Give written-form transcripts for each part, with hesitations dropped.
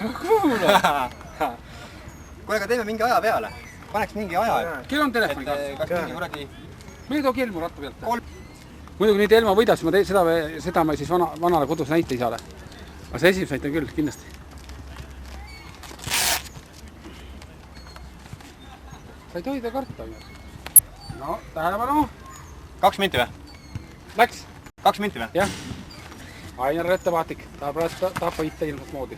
Kuule, aga teeme mingi aja peale. Paneks mingi aja. Kell on telefoni kas mingi kuradi... Me ei too kelmu ratta pealt. Muidugi nüüd Elma võidas, seda ma siis vanale kodus näite ei saada. Aga see esimest näite küll, kindlasti. Sa ei tohi ta karta. No, tähelepanu. 2 minti või? Läks. 2 minti või? Jah. Ainar ettevaatik. Tahab võita ilmselt moodi.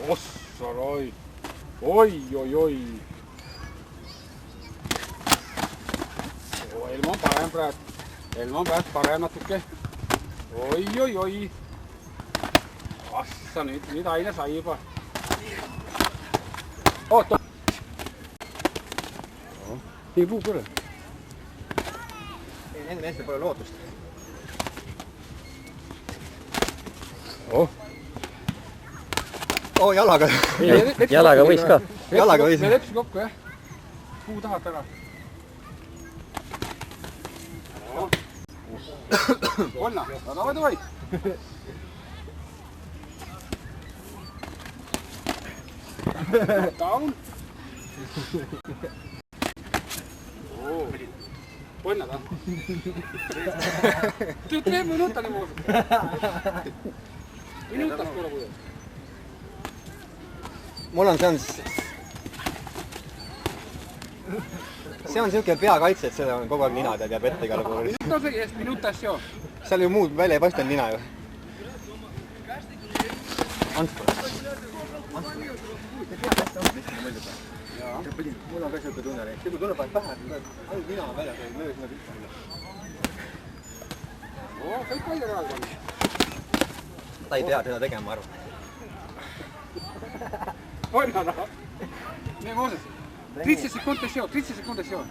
Ossaroi. Oi. Elma on parem praegu. Elma on praegu parem natuke. Oi. Assa nüüd Aine sai juba. Oota. Nii puu küll. Nende meestel pole lootust. Jalaga. Jalaga võis ka. Jalaga võis. Me lepsi kokku, jah. Puu tahab ära. Onna, davai. Down. Onna ta. Tee minuta niimoodi. Minutas kuule kuule. Mul on see on siuke peakaitse, et seda on kogu aeg nina tead jääb ette igale poole. Minutas joo. Seal ju muud välja ei paistanud nina ju. Mul on ka siuke tunne. Kui tuleb pähe, ainult nina on väljas, ei löö sinna pihta. Kõik välja praegu on. Ta ei tea seda tegema, ma arvan. Onna ta. Nii Mooses. 30 sekundes joo.